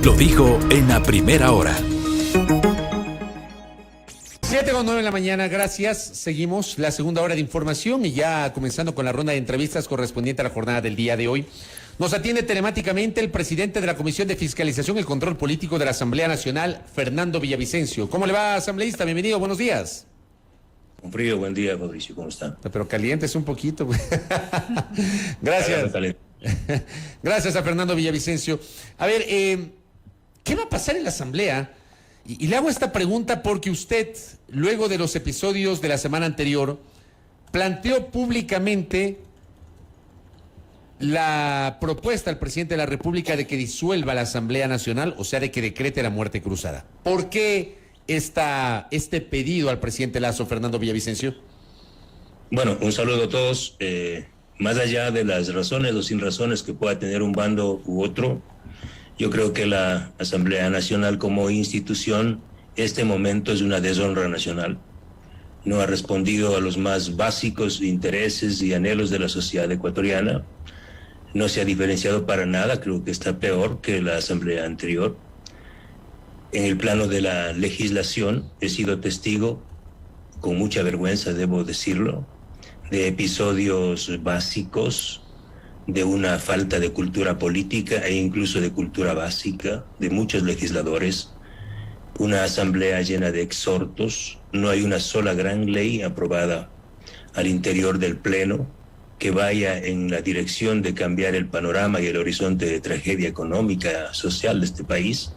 Lo dijo en la primera hora. 7:09 de la mañana, gracias. Seguimos la segunda hora de información y ya comenzando con la ronda de entrevistas correspondiente a la jornada del día de hoy. Nos atiende telemáticamente el presidente de la Comisión de Fiscalización y Control Político de la Asamblea Nacional, Fernando Villavicencio. ¿Cómo le va, asambleísta? Bienvenido, buenos días. Un frío, buen día, Fabricio, ¿cómo está? Pero calientes un poquito. Gracias. Gracias a Fernando Villavicencio. A ver, ¿qué va a pasar en la Asamblea? Y le hago esta pregunta porque usted, luego de los episodios de la semana anterior, planteó públicamente la propuesta al presidente de la República de que disuelva la Asamblea Nacional, o sea, de que decrete la muerte cruzada. ¿Por qué este pedido al presidente Lasso, Fernando Villavicencio? Bueno, un saludo a todos. Más allá de las razones o sin razones que pueda tener un bando u otro, yo creo que la Asamblea Nacional como institución, este momento es una deshonra nacional. No ha respondido a los más básicos intereses y anhelos de la sociedad ecuatoriana. No se ha diferenciado para nada, creo que está peor que la Asamblea anterior. En el plano de la legislación, he sido testigo, con mucha vergüenza debo decirlo, de episodios básicos, de una falta de cultura política e incluso de cultura básica de muchos legisladores, una asamblea llena de exhortos, no hay una sola gran ley aprobada al interior del Pleno que vaya en la dirección de cambiar el panorama y el horizonte de tragedia económica, social de este país.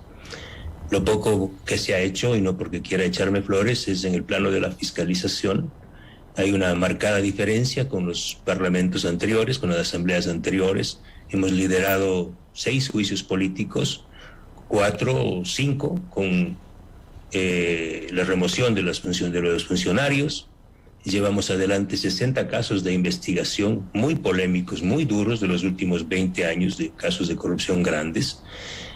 Lo poco que se ha hecho, y no porque quiera echarme flores, es en el plano de la fiscalización. Hay una marcada diferencia con los parlamentos anteriores, con las asambleas anteriores. Hemos liderado 6 juicios políticos, 4 o 5 con la remoción de los funcionarios. Llevamos adelante 60 casos de investigación muy polémicos, muy duros de los últimos 20 años, de casos de corrupción grandes.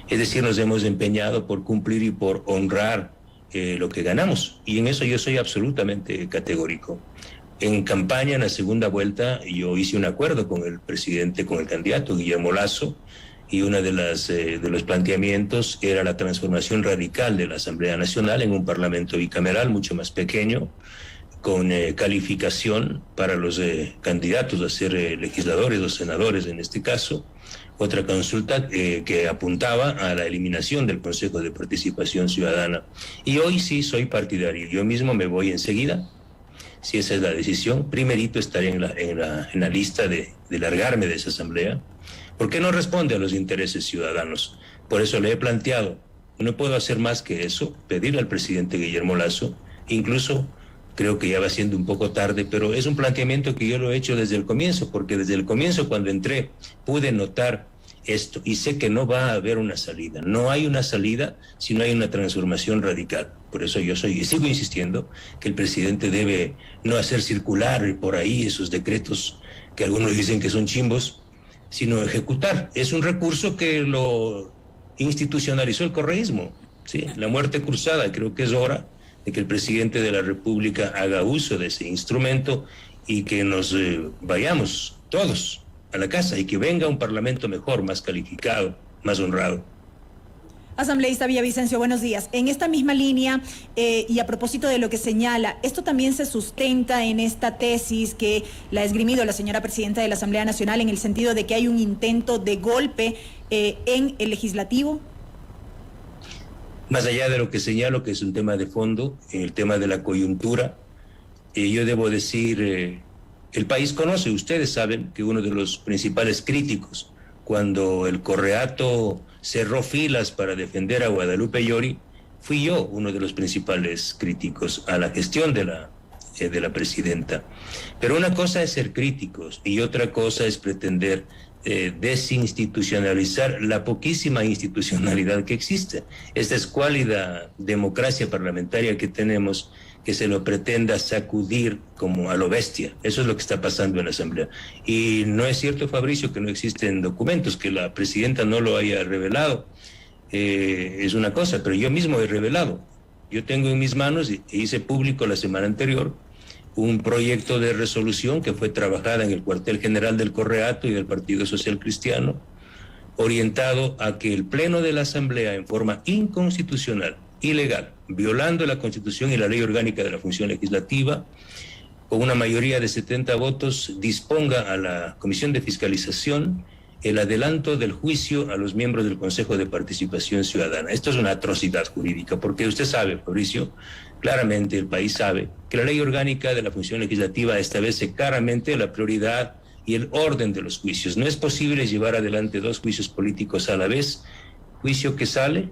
Es decir, nos hemos empeñado por cumplir y por honrar lo que ganamos. Y en eso yo soy absolutamente categórico. En campaña, en la segunda vuelta, yo hice un acuerdo con el presidente, con el candidato Guillermo Lasso, y uno de los planteamientos era la transformación radical de la Asamblea Nacional en un parlamento bicameral mucho más pequeño, con calificación para los candidatos a ser legisladores o senadores en este caso. Otra consulta que apuntaba a la eliminación del Consejo de Participación Ciudadana. Y hoy sí soy partidario. Yo mismo me voy enseguida, si esa es la decisión. Primerito estaré en la lista de largarme de esa asamblea, porque no responde a los intereses ciudadanos. Por eso le he planteado, no puedo hacer más que eso, pedirle al presidente Guillermo Lasso, incluso creo que ya va siendo un poco tarde, pero es un planteamiento que yo lo he hecho desde el comienzo, porque desde el comienzo cuando entré pude notar esto y sé que no va a haber una salida. No hay una salida si no hay una transformación radical. Por eso yo sigo insistiendo que el presidente debe no hacer circular por ahí esos decretos que algunos dicen que son chimbos, sino ejecutar. Es un recurso que lo institucionalizó el correísmo, ¿sí? La muerte cruzada. Creo que es hora de que el presidente de la República haga uso de ese instrumento y que nos vayamos todos a la casa y que venga un parlamento mejor, más calificado, más honrado. Asambleísta Villavicencio, buenos días. En esta misma línea y a propósito de lo que señala, esto también se sustenta en esta tesis que la ha esgrimido la señora presidenta de la Asamblea Nacional en el sentido de que hay un intento de golpe en el legislativo. Más allá de lo que señalo, que es un tema de fondo, el tema de la coyuntura, yo debo decir, el país conoce, ustedes saben que uno de los principales críticos, cuando el Correato cerró filas para defender a Guadalupe Llori, fui yo uno de los principales críticos a la gestión de la presidenta. Pero una cosa es ser críticos y otra cosa es pretender desinstitucionalizar la poquísima institucionalidad que existe. Esta escuálida democracia parlamentaria que tenemos, que se lo pretenda sacudir como a lo bestia. Eso es lo que está pasando en la Asamblea. Y no es cierto, Fabricio, que no existen documentos, que la presidenta no lo haya revelado. Es una cosa, pero yo mismo he revelado. Yo tengo en mis manos, y hice público la semana anterior, un proyecto de resolución que fue trabajada en el cuartel general del Correato y del Partido Social Cristiano, orientado a que el Pleno de la Asamblea, en forma inconstitucional, ilegal, violando la Constitución y la Ley Orgánica de la Función Legislativa, con una mayoría de 70 votos, disponga a la Comisión de Fiscalización el adelanto del juicio a los miembros del Consejo de Participación Ciudadana. Esto es una atrocidad jurídica, porque usted sabe, Fabricio, claramente el país sabe que la Ley Orgánica de la Función Legislativa establece claramente la prioridad y el orden de los juicios. No es posible llevar adelante dos juicios políticos a la vez, juicio que sale,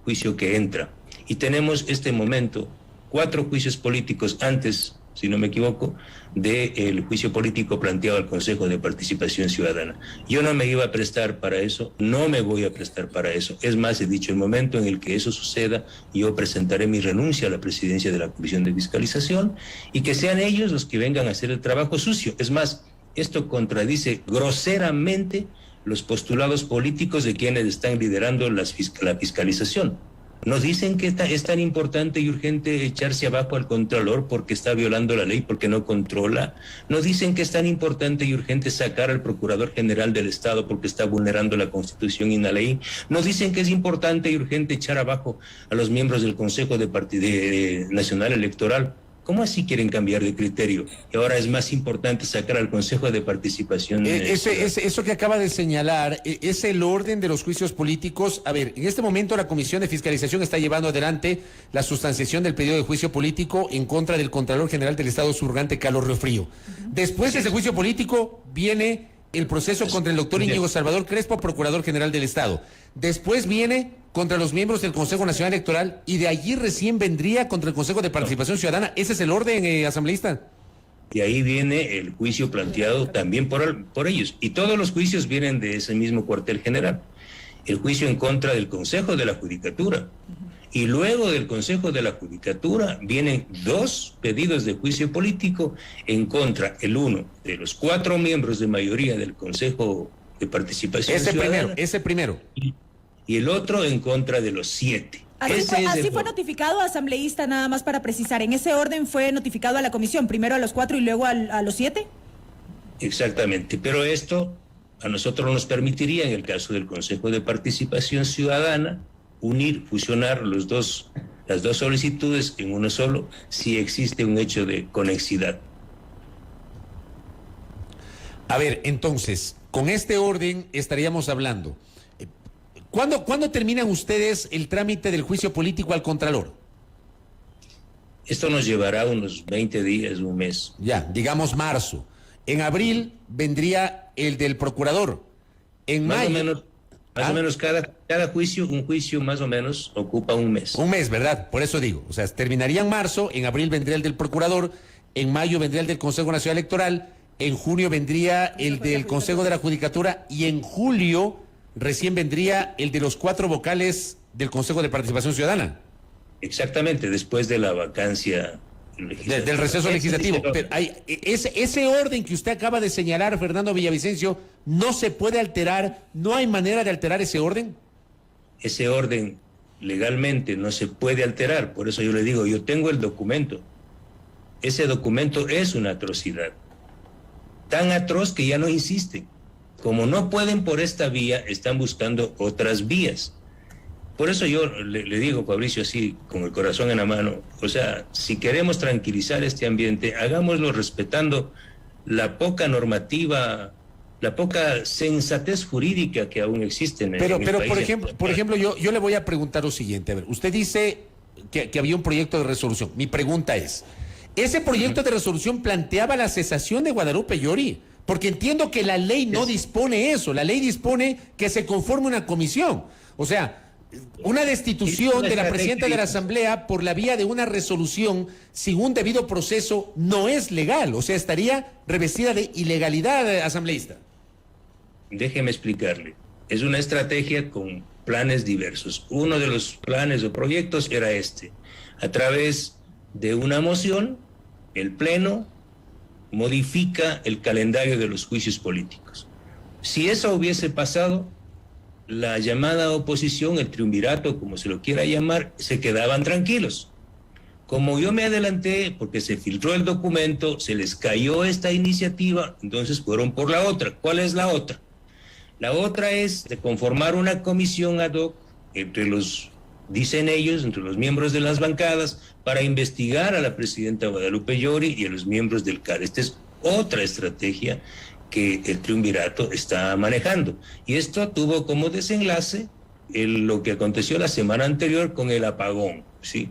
juicio que entra. Y tenemos este momento 4 juicios políticos antes, si no me equivoco, del juicio político planteado al Consejo de Participación Ciudadana. Yo no me iba a prestar para eso, no me voy a prestar para eso. Es más, he dicho, el momento en el que eso suceda, yo presentaré mi renuncia a la presidencia de la Comisión de Fiscalización y que sean ellos los que vengan a hacer el trabajo sucio. Es más, esto contradice groseramente los postulados políticos de quienes están liderando la fiscalización. Nos dicen que es tan importante y urgente echarse abajo al Contralor porque está violando la ley, porque no controla. Nos dicen que es tan importante y urgente sacar al Procurador General del Estado porque está vulnerando la Constitución y la ley. Nos dicen que es importante y urgente echar abajo a los miembros del Consejo Nacional Electoral. ¿Cómo así quieren cambiar de criterio? Y ahora es más importante sacar al Consejo de Participación. Eso que acaba de señalar, es el orden de los juicios políticos. A ver, en este momento la Comisión de Fiscalización está llevando adelante la sustanciación del pedido de juicio político en contra del Contralor General del Estado subrogante, Carlos Riofrío. Después de ese juicio político viene el proceso contra el doctor Íñigo Salvador Crespo, Procurador General del Estado. Después viene contra los miembros del Consejo Nacional Electoral y de allí recién vendría contra el Consejo de Participación Ciudadana. ¿Ese es el orden, asambleísta? Y ahí viene el juicio planteado también por ellos. Y todos los juicios vienen de ese mismo cuartel general. El juicio en contra del Consejo de la Judicatura. Y luego del Consejo de la Judicatura vienen 2 pedidos de juicio político en contra, el uno de los 4 miembros de mayoría del Consejo de Participación Ciudadana. Ese primero. Y el otro en contra de los 7. Así fue notificado, asambleísta, nada más para precisar. ¿En ese orden fue notificado a la comisión? ¿Primero a los 4 y luego a los 7? Exactamente, pero esto a nosotros nos permitiría, en el caso del Consejo de Participación Ciudadana, fusionar las dos solicitudes en uno solo, si existe un hecho de conexidad. A ver, entonces, con este orden estaríamos hablando. ¿Cuándo terminan ustedes el trámite del juicio político al Contralor? Esto nos llevará unos 20 días, un mes. Ya, digamos marzo. En abril vendría el del Procurador. En mayo... Más o menos cada juicio, un juicio más o menos ocupa un mes. Un mes, ¿verdad? Por eso digo. O sea, terminaría en marzo, en abril vendría el del Procurador, en mayo vendría el del Consejo Nacional Electoral, en junio vendría el del Consejo de la Judicatura y en julio recién vendría el de los 4 vocales del Consejo de Participación Ciudadana. Exactamente, después de la vacancia del receso legislativo. Pero ese orden que usted acaba de señalar, Fernando Villavicencio, ¿no se puede alterar? ¿No hay manera de alterar ese orden? Ese orden legalmente no se puede alterar, por eso yo le digo, yo tengo el documento. Ese documento es una atrocidad, tan atroz que ya no insisten. Como no pueden por esta vía, están buscando otras vías. Por eso yo le digo, Fabricio, así, con el corazón en la mano, o sea, si queremos tranquilizar este ambiente, hagámoslo respetando la poca normativa, la poca sensatez jurídica que aún existe en el país. Pero por ejemplo, yo le voy a preguntar lo siguiente. A ver, usted dice que había un proyecto de resolución. Mi pregunta es, ¿ese proyecto de resolución planteaba la cesación de Guadalupe Llori? Porque entiendo que la ley no dispone eso. La ley dispone que se conforme una comisión. O sea, una destitución de la presidenta de la Asamblea por la vía de una resolución sin un debido proceso no es legal. O sea, estaría revestida de ilegalidad, asambleísta. Déjeme explicarle. Es una estrategia con planes diversos. Uno de los planes o proyectos era este. A través de una moción, el Pleno modifica el calendario de los juicios políticos. Si eso hubiese pasado, la llamada oposición, el triunvirato, como se lo quiera llamar, se quedaban tranquilos. Como yo me adelanté, porque se filtró el documento, se les cayó esta iniciativa, entonces fueron por la otra. ¿Cuál es la otra? La otra es de conformar una comisión ad hoc entre los, dicen ellos, entre los miembros de las bancadas para investigar a la presidenta Guadalupe Llori y a los miembros del CAR. Esta es otra estrategia que el triunvirato está manejando. Y esto tuvo como desenlace lo que aconteció la semana anterior con el apagón, ¿sí?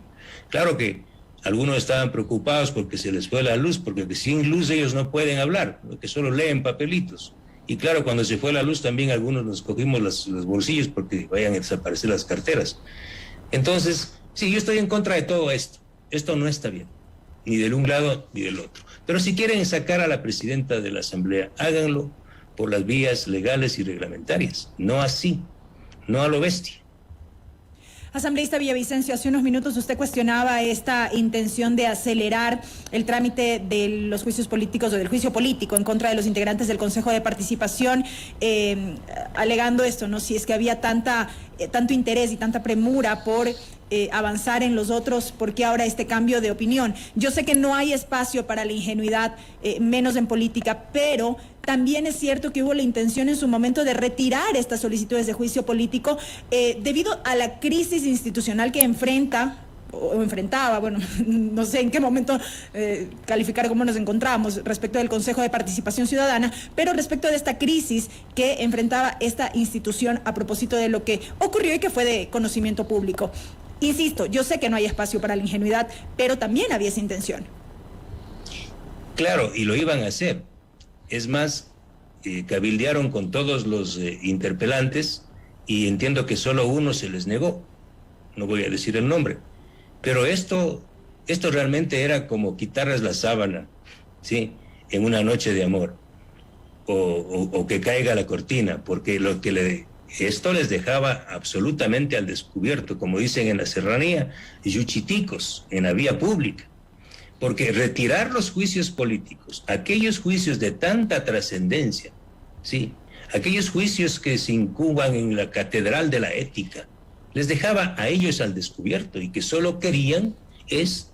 Claro que algunos estaban preocupados porque se les fue la luz, porque sin luz ellos no pueden hablar, que solo leen papelitos. Y claro, cuando se fue la luz también algunos nos cogimos los bolsillos porque vayan a desaparecer las carteras. Entonces, sí, yo estoy en contra de todo esto. Esto no está bien, ni del un lado ni del otro. Pero si quieren sacar a la presidenta de la Asamblea, háganlo por las vías legales y reglamentarias, no así, no a lo bestia. Asambleísta Villavicencio, hace unos minutos usted cuestionaba esta intención de acelerar el trámite de los juicios políticos o del juicio político en contra de los integrantes del Consejo de Participación, alegando esto, ¿no? Si es que había tanto interés y tanta premura por avanzar en los otros, ¿por qué ahora este cambio de opinión? Yo sé que no hay espacio para la ingenuidad, menos en política, pero también es cierto que hubo la intención en su momento de retirar estas solicitudes de juicio político debido a la crisis institucional que enfrentaba, bueno, no sé en qué momento calificar cómo nos encontramos respecto del Consejo de Participación Ciudadana, pero respecto de esta crisis que enfrentaba esta institución a propósito de lo que ocurrió y que fue de conocimiento público. Insisto, yo sé que no hay espacio para la ingenuidad, pero también había esa intención. Claro, y lo iban a hacer. Es más, cabildearon con todos los interpelantes y entiendo que solo uno se les negó. No voy a decir el nombre. Pero esto realmente era como quitarles la sábana, ¿sí? En una noche de amor. O que caiga la cortina, porque esto les dejaba absolutamente al descubierto, como dicen en la serranía, yuchiticos, en la vía pública. Porque retirar los juicios políticos, aquellos juicios de tanta trascendencia, ¿sí? Aquellos juicios que se incuban en la catedral de la ética, les dejaba a ellos al descubierto y que solo querían es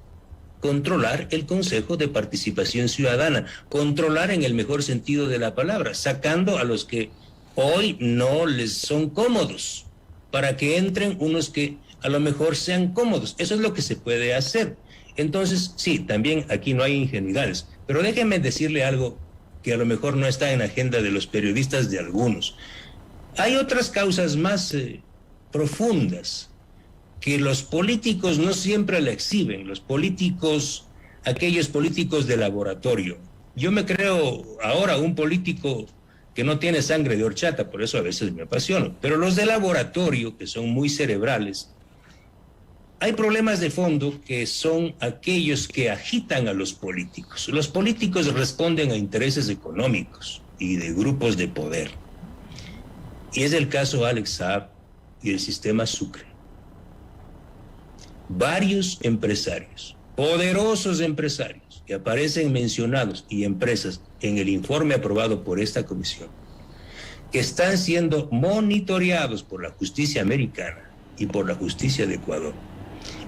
controlar el Consejo de Participación Ciudadana, controlar en el mejor sentido de la palabra, sacando a los que hoy no les son cómodos, para que entren unos que a lo mejor sean cómodos. Eso es lo que se puede hacer. Entonces, sí, también aquí no hay ingenuidades, pero déjenme decirle algo que a lo mejor no está en la agenda de los periodistas de algunos. Hay otras causas más profundas que los políticos no siempre la exhiben, los políticos, aquellos políticos de laboratorio. Yo me creo ahora un político que no tiene sangre de horchata, por eso a veces me apasiono, pero los de laboratorio, que son muy cerebrales, hay problemas de fondo que son aquellos que agitan a los políticos. Los políticos responden a intereses económicos y de grupos de poder. Y es el caso Alex Saab y el sistema Sucre. Varios empresarios, poderosos empresarios, que aparecen mencionados y empresas en el informe aprobado por esta comisión, que están siendo monitoreados por la justicia americana y por la justicia de Ecuador.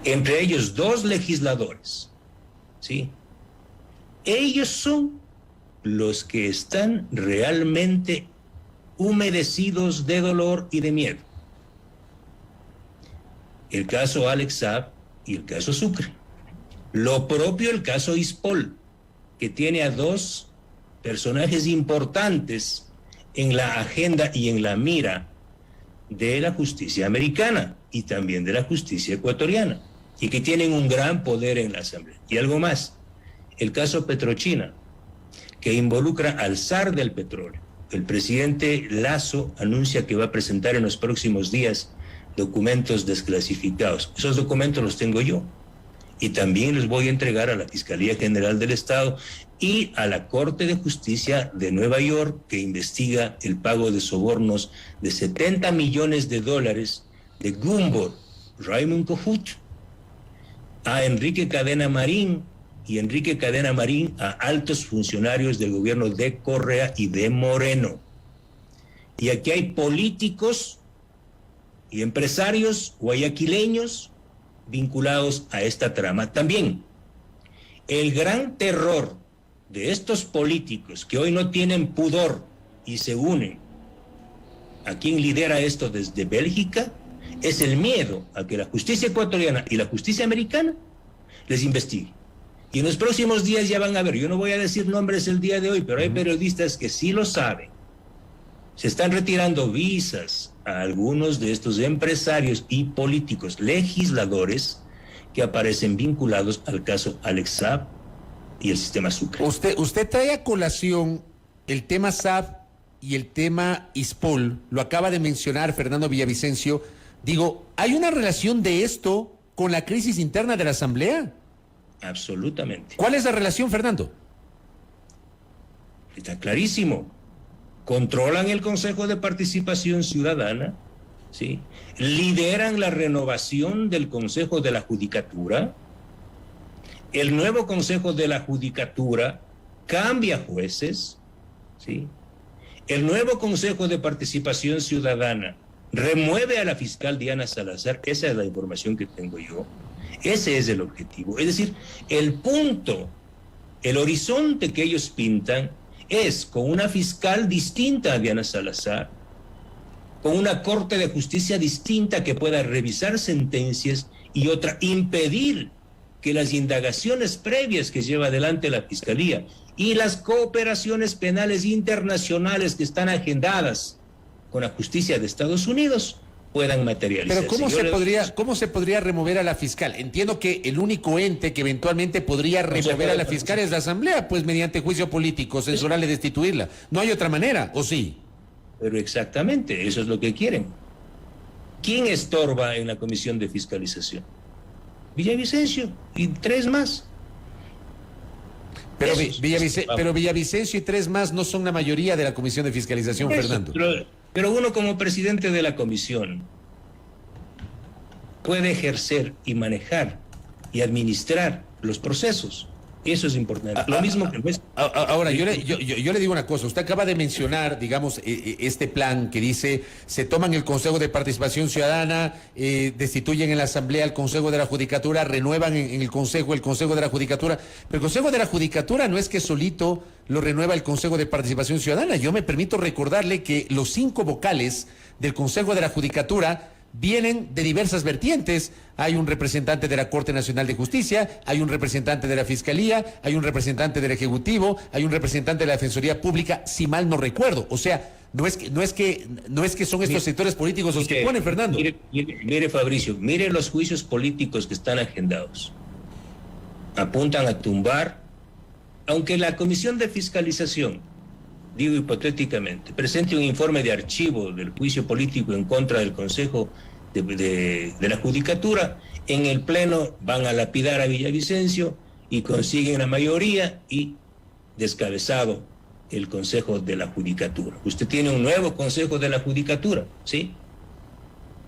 Entre ellos 2 legisladores, ¿sí? Ellos son los que están realmente humedecidos de dolor y de miedo. El caso Alex Saab y el caso Sucre. Lo propio el caso Ispol, que tiene a 2 personajes importantes en la agenda y en la mira de la justicia americana y también de la justicia ecuatoriana, y que tienen un gran poder en la Asamblea. Y algo más, el caso Petrochina, que involucra al zar del petróleo. El presidente Lasso anuncia que va a presentar en los próximos días documentos desclasificados. Esos documentos los tengo yo y también los voy a entregar a la Fiscalía General del Estado y a la Corte de Justicia de Nueva York, que investiga el pago de sobornos de $70 millones de Gumbor, Raymond Cojut, a Enrique Cadena Marín y Enrique Cadena Marín a altos funcionarios del gobierno de Correa y de Moreno. Y aquí hay políticos y empresarios guayaquileños vinculados a esta trama también. El gran terror de estos políticos que hoy no tienen pudor y se unen a quien lidera esto desde Bélgica, es el miedo a que la justicia ecuatoriana y la justicia americana les investigue. Y en los próximos días ya van a ver, yo no voy a decir nombres el día de hoy, pero hay periodistas que sí lo saben. Se están retirando visas a algunos de estos empresarios y políticos, legisladores, que aparecen vinculados al caso Alex Saab y el sistema Sucre. Usted trae a colación el tema Saab y el tema ISPOL, lo acaba de mencionar Fernando Villavicencio. Digo, ¿hay una relación de esto con la crisis interna de la Asamblea? Absolutamente. ¿Cuál es la relación, Fernando? Está clarísimo. Controlan el Consejo de Participación Ciudadana, ¿sí? Lideran la renovación del Consejo de la Judicatura. El nuevo Consejo de la Judicatura cambia jueces, ¿sí? El nuevo Consejo de Participación Ciudadana remueve a la fiscal Diana Salazar. Esa es la información que tengo yo. Ese es el objetivo. Es decir, el punto, el horizonte que ellos pintan es con una fiscal distinta a Diana Salazar, con una Corte de Justicia distinta que pueda revisar sentencias y otra impedir que las indagaciones previas que lleva adelante la Fiscalía y las cooperaciones penales internacionales que están agendadas con la justicia de Estados Unidos puedan materializarse. Pero ¿cómo se podría remover a la fiscal? Entiendo que el único ente que eventualmente podría remover a la fiscal es la Asamblea, pues mediante juicio político, censurarla y destituirla. No hay otra manera, ¿o sí? Pero exactamente, eso es lo que quieren. ¿Quién estorba en la Comisión de Fiscalización? Villavicencio y 3 más. Pero Villavicencio y 3 más no son la mayoría de la Comisión de Fiscalización, Fernando. Pero uno como presidente de la comisión puede ejercer y manejar y administrar los procesos. Eso es importante. Lo mismo que ahora, yo le digo una cosa. Usted acaba de mencionar, digamos, este plan que dice, se toman el Consejo de Participación Ciudadana, destituyen en la Asamblea el Consejo de la Judicatura, renuevan en el Consejo de la Judicatura. Pero el Consejo de la Judicatura no es que solito lo renueva el Consejo de Participación Ciudadana. Yo me permito recordarle que los 5 vocales del Consejo de la Judicatura vienen de diversas vertientes. Hay un representante de la Corte Nacional de Justicia, hay un representante de la Fiscalía, hay un representante del Ejecutivo, hay un representante de la Defensoría Pública, si mal no recuerdo. O sea, no es que son estos sectores políticos los que ponen, Fernando. Mire, Fabricio, mire los juicios políticos que están agendados. Apuntan a tumbar, aunque la Comisión de Fiscalización, digo hipotéticamente, presente un informe de archivo del juicio político en contra del Consejo de la Judicatura, en el Pleno van a lapidar a Villavicencio y consiguen la mayoría y descabezado el Consejo de la Judicatura. Usted tiene un nuevo Consejo de la Judicatura, ¿sí?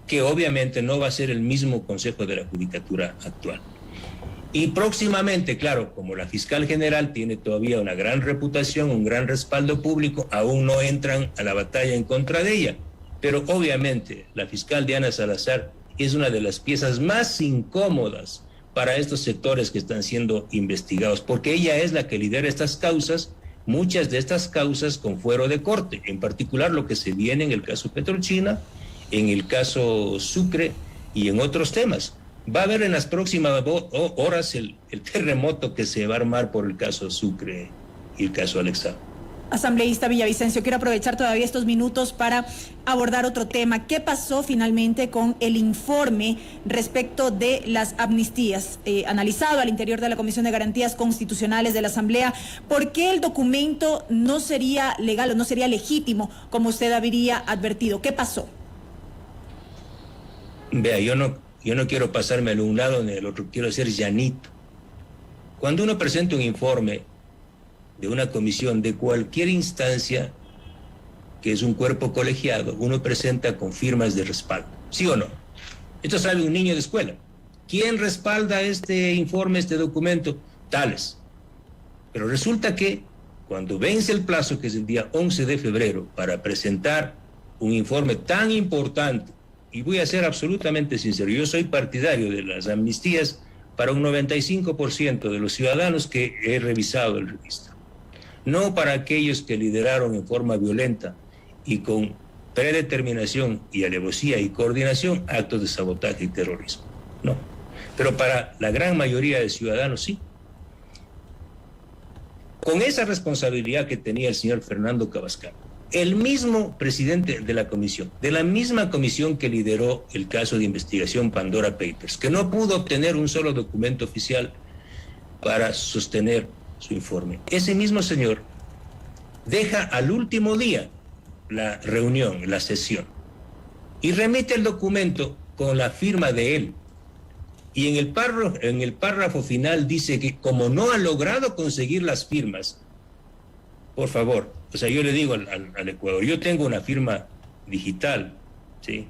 Que obviamente no va a ser el mismo Consejo de la Judicatura actual. Y próximamente, claro, como la fiscal general tiene todavía una gran reputación, un gran respaldo público, aún no entran a la batalla en contra de ella. Pero obviamente la fiscal Diana Salazar es una de las piezas más incómodas para estos sectores que están siendo investigados, porque ella es la que lidera estas causas, muchas de estas causas con fuero de corte, en particular lo que se viene en el caso Petrochina, en el caso Sucre y en otros temas. Va a haber en las próximas horas el terremoto que se va a armar por el caso Sucre y el caso Alex Saab. Asambleísta Villavicencio, quiero aprovechar todavía estos minutos para abordar otro tema. ¿Qué pasó finalmente con el informe respecto de las amnistías analizado al interior de la Comisión de Garantías Constitucionales de la Asamblea? ¿Por qué el documento no sería legal o no sería legítimo como usted habría advertido? ¿Qué pasó? Vea, yo no quiero pasarme al un lado ni al otro, quiero ser llanito. Cuando uno presenta un informe de una comisión de cualquier instancia, que es un cuerpo colegiado, uno presenta con firmas de respaldo, ¿sí o no? Esto sabe un niño de escuela. ¿Quién respalda este informe, este documento? Tales. Pero resulta que cuando vence el plazo, que es el día 11 de febrero, para presentar un informe tan importante, y voy a ser absolutamente sincero, yo soy partidario de las amnistías para un 95% de los ciudadanos que he revisado el registro. No para aquellos que lideraron en forma violenta y con predeterminación y alevosía y coordinación, actos de sabotaje y terrorismo. No. Pero para la gran mayoría de ciudadanos sí. Con esa responsabilidad que tenía el señor Fernando Cabascal, el mismo presidente de la comisión, de la misma comisión que lideró el caso de investigación Pandora Papers, que no pudo obtener un solo documento oficial para sostener su informe. Ese mismo señor deja al último día la reunión, la sesión, y remite el documento con la firma de él. Y en el párrafo final dice que como no ha logrado conseguir las firmas, por favor, o sea, yo le digo al Ecuador, yo tengo una firma digital, ¿sí?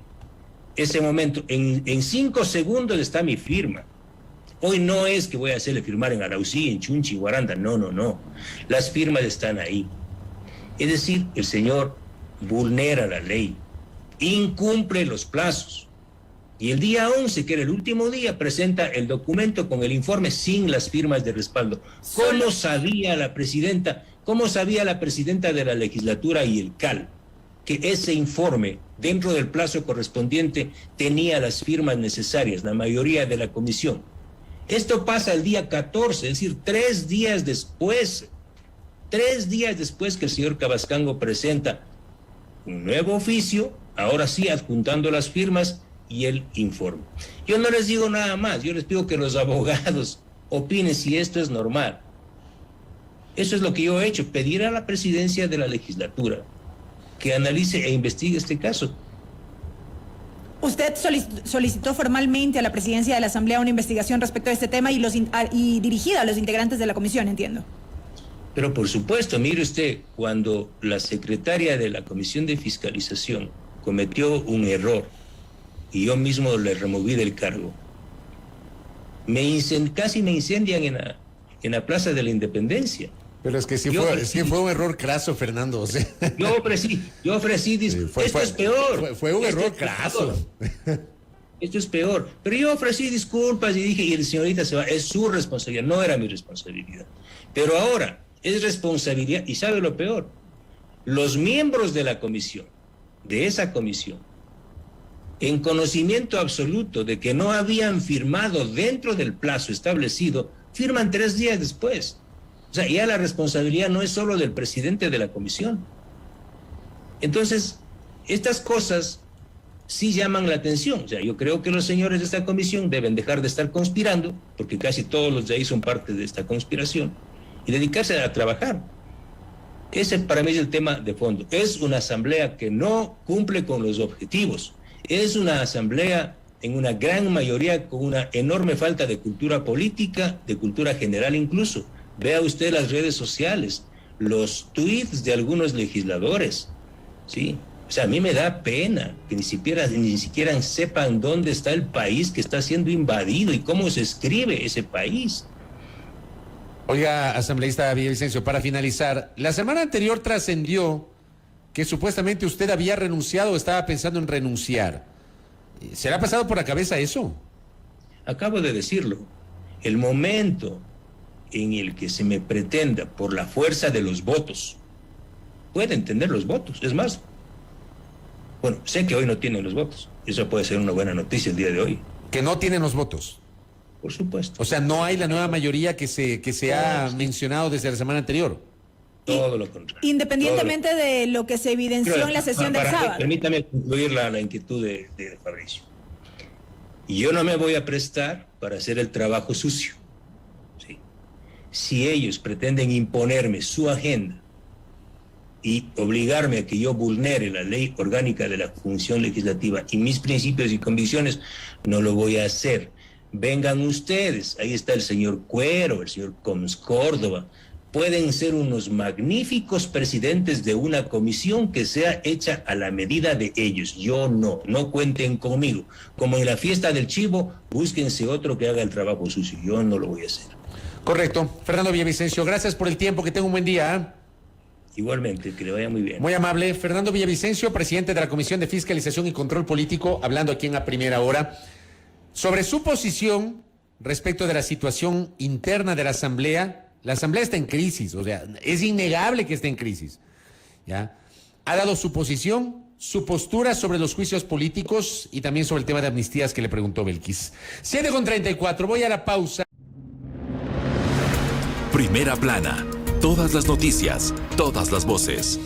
Ese momento, en 5 segundos está mi firma. Hoy no es que voy a hacerle firmar en Arauzí, en Chunchi, Guaranda, no. Las firmas están ahí. Es decir, el señor vulnera la ley, incumple los plazos. Y el día 11, que era el último día, presenta el documento con el informe sin las firmas de respaldo. ¿Cómo sabía la presidenta de la legislatura y el CAL que ese informe, dentro del plazo correspondiente, tenía las firmas necesarias, la mayoría de la comisión? Esto pasa el día 14, es decir, 3 días después. 3 días después que el señor Cabascango presenta un nuevo oficio, ahora sí adjuntando las firmas y el informe. Yo no les digo nada más, yo les pido que los abogados opinen si esto es normal. Eso es lo que yo he hecho, pedir a la presidencia de la legislatura que analice e investigue este caso. Usted solicitó formalmente a la presidencia de la Asamblea una investigación respecto a este tema y dirigida a los integrantes de la comisión, entiendo. Pero por supuesto, mire usted, cuando la secretaria de la Comisión de Fiscalización cometió un error y yo mismo le removí del cargo, casi me incendian en la Plaza de la Independencia. Pero es que sí fue un error craso, Fernando. O sea. Yo ofrecí disculpas. Esto es peor. Fue un error craso. Esto es peor. Pero yo ofrecí disculpas y dije, y el señorita se va, es su responsabilidad, no era mi responsabilidad. Pero ahora es responsabilidad, y sabe lo peor, los miembros de la comisión, de esa comisión, en conocimiento absoluto de que no habían firmado dentro del plazo establecido, firman 3 días después. O sea, ya la responsabilidad no es solo del presidente de la comisión. Entonces, estas cosas sí llaman la atención. O sea, yo creo que los señores de esta comisión deben dejar de estar conspirando, porque casi todos los de ahí son parte de esta conspiración, y dedicarse a trabajar. Ese para mí es el tema de fondo. Es una asamblea que no cumple con los objetivos. Es una asamblea en una gran mayoría con una enorme falta de cultura política, de cultura general incluso. Vea usted las redes sociales, los tweets de algunos legisladores, ¿sí? O sea, a mí me da pena que ni siquiera sepan dónde está el país que está siendo invadido y cómo se escribe ese país. Oiga, asambleísta Villavicencio, para finalizar, la semana anterior trascendió que supuestamente usted había renunciado o estaba pensando en renunciar. ¿Se le ha pasado por la cabeza eso? Acabo de decirlo. El momento en el que se me pretenda por la fuerza de los votos, pueden tener los votos, es más, bueno, sé que hoy no tienen los votos, eso puede ser una buena noticia el día de hoy. Que no tienen los votos. Por supuesto. O sea, no hay la nueva mayoría que se ha mencionado desde la semana anterior. Todo lo contrario. Independientemente de lo que se evidenció en la sesión del sábado. Permítame concluir la inquietud de Fabricio. Y yo no me voy a prestar para hacer el trabajo sucio. ¿Sí? Si ellos pretenden imponerme su agenda y obligarme a que yo vulnere la ley orgánica de la función legislativa y mis principios y convicciones, no lo voy a hacer. Vengan ustedes, ahí está el señor Cuero, el señor Coms Córdoba, pueden ser unos magníficos presidentes de una comisión que sea hecha a la medida de ellos. Yo no cuenten conmigo. Como en la fiesta del chivo, búsquense otro que haga el trabajo sucio. Yo no lo voy a hacer. Correcto. Fernando Villavicencio, gracias por el tiempo, que tenga un buen día. ¿Eh? Igualmente, que le vaya muy bien. Muy amable. Fernando Villavicencio, presidente de la Comisión de Fiscalización y Control Político, hablando aquí en A Primera Hora, sobre su posición respecto de la situación interna de la Asamblea. La Asamblea está en crisis, o sea, es innegable que esté en crisis, ¿ya? Ha dado su posición su postura sobre los juicios políticos y también sobre el tema de amnistías que le preguntó Belkis. 7:34, voy a la pausa. Primera plana. Todas las noticias, todas las voces.